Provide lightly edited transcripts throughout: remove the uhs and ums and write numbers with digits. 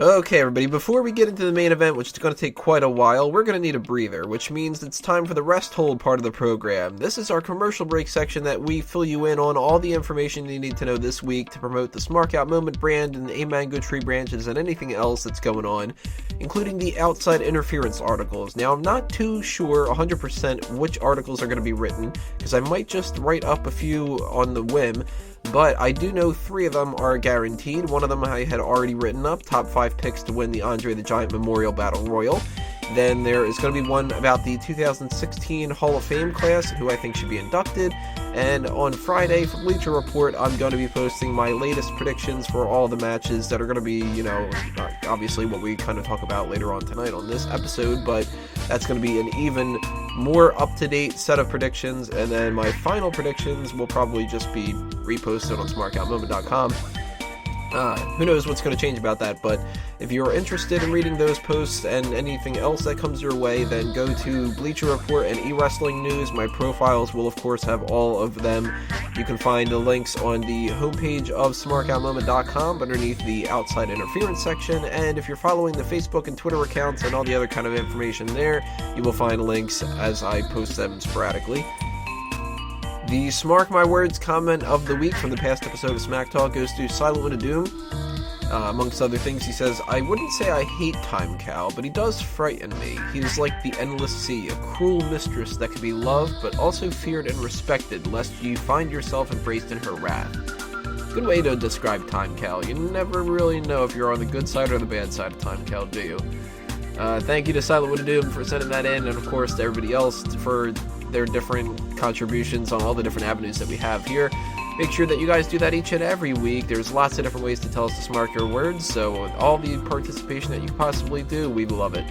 Okay, everybody, before we get into the main event, which is going to take quite a while, we're going to need a breather, which means it's time for the rest hold part of the program. This is our commercial break section that we fill you in on all the information you need to know this week to promote the Smark Out Moment brand and the Mango Tree branches and anything else that's going on, including the outside interference articles. Now, I'm not too sure 100% which articles are going to be written, because I might just write up a few on the whim, but I do know 3 of them are guaranteed. One of them I had already written up, top 5 picks to win the Andre the Giant Memorial Battle Royal. Then there is going to be one about the 2016 Hall of Fame class, who I think should be inducted. And on Friday, for Bleacher Report, I'm going to be posting my latest predictions for all the matches that are going to be, obviously what we kind of talk about later on tonight on this episode, but that's going to be an even more up-to-date set of predictions. And then my final predictions will probably just be reposted on SmarkOutMoment.com. Who knows what's going to change about that, but if you're interested in reading those posts and anything else that comes your way, then go to Bleacher Report and eWrestling News. My profiles will, of course, have all of them. You can find the links on the homepage of SmarkOutMoment.com underneath the outside interference section, and if you're following the Facebook and Twitter accounts and all the other kind of information there, you will find links as I post them sporadically. The Smark My Words comment of the week from the past episode of Smack Talk goes to SilentWindODoom. Amongst other things, he says, I wouldn't say I hate Timecow, but he does frighten me. He's like the endless sea, a cruel mistress that can be loved, but also feared and respected, lest you find yourself embraced in her wrath. Good way to describe Timecow. You never really know if you're on the good side or the bad side of Timecow, do you? Thank you to SilentWindODoom for sending that in, and of course to everybody else for their different contributions on all the different avenues that we have here. Make sure that you guys do that each and every week. There's lots of different ways to tell us to smark your words, so all the participation that you possibly do, we love it.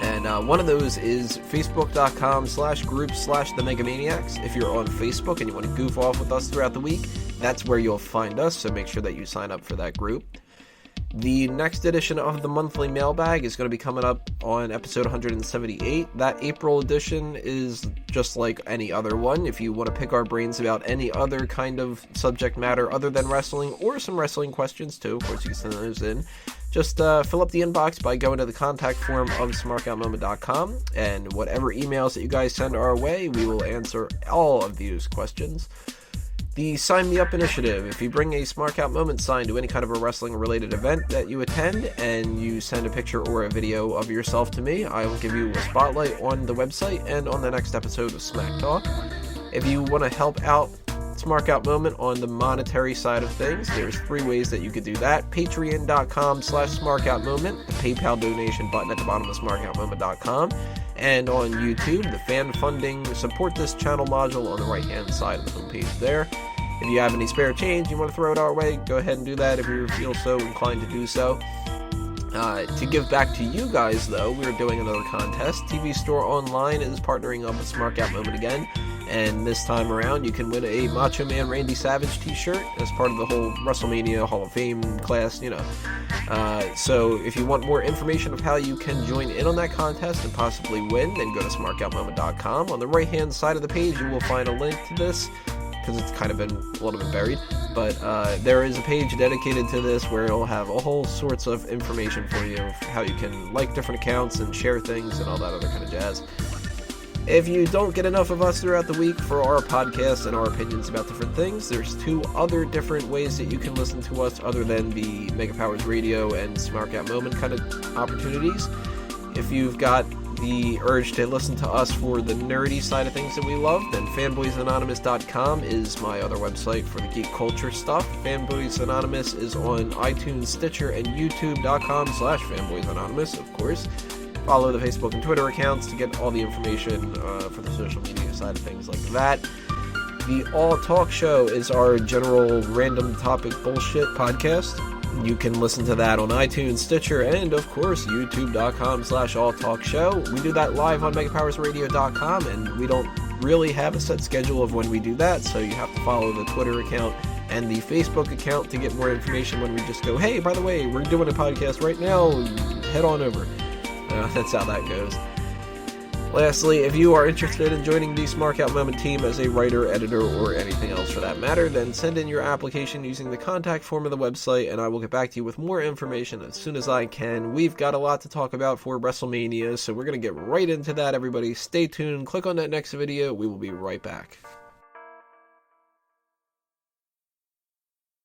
And one of those is facebook.com/group/themegamaniacs. If you're on Facebook and you want to goof off with us throughout the week, that's where you'll find us, so make sure that you sign up for that group. The next edition of the monthly mailbag is going to be coming up on episode 178. That April edition is just like any other one. If you want to pick our brains about any other kind of subject matter other than wrestling, or some wrestling questions too, of course you can send those in, just fill up the inbox by going to the contact form of SmarkOutMoment.com, and whatever emails that you guys send our way, we will answer all of these questions. The Sign Me Up initiative. If you bring a Smark Out Moment sign to any kind of a wrestling-related event that you attend, and you send a picture or a video of yourself to me, I will give you a spotlight on the website and on the next episode of Smack Talk. If you want to help out Smark Out Moment on the monetary side of things, there's 3 ways that you could do that. Patreon.com/SmarkOutMoment, the PayPal donation button at the bottom of SmarkOutMoment.com, and on YouTube, the fan funding support this channel module on the right-hand side of the homepage there. If you have any spare change you want to throw it our way, go ahead and do that if you feel so inclined to do so. To give back to you guys, though, we're doing another contest. TV Store Online is partnering up with Smark Out Moment again, and this time around you can win a Macho Man Randy Savage t-shirt as part of the whole WrestleMania Hall of Fame class, So if you want more information of how you can join in on that contest and possibly win, then go to SmarkOutMoment.com. On the right-hand side of the page, you will find a link to this, because it's kind of been a little bit buried, but there is a page dedicated to this where it'll have a whole sorts of information for you, how you can like different accounts and share things and all that other kind of jazz. If you don't get enough of us throughout the week for our podcasts and our opinions about different things, there's 2 other different ways that you can listen to us other than the Mega Powers Radio and Smark Out Moment kind of opportunities. If you've got the urge to listen to us for the nerdy side of things that we love, then fanboysanonymous.com is my other website for the geek culture stuff. Fanboys Anonymous is on iTunes, Stitcher, and youtube.com/fanboysanonymous, of course. Follow the Facebook and Twitter accounts to get all the information for the social media side of things like that. The All Talk Show is our general random topic bullshit podcast. You can listen to that on iTunes, Stitcher, and of course youtube.com/alltalkshow. We do that live on megapowersradio.com, and we don't really have a set schedule of when we do that, so you have to follow the Twitter account and the Facebook account to get more information when we just go, hey, by the way, we're doing a podcast right now, head on over. That's how that goes. Lastly, if you are interested in joining the Smark Out Moment team as a writer, editor, or anything else for that matter, then send in your application using the contact form of the website, and I will get back to you with more information as soon as I can. We've got a lot to talk about for WrestleMania, so we're going to get right into that, everybody. Stay tuned, click on that next video, we will be right back.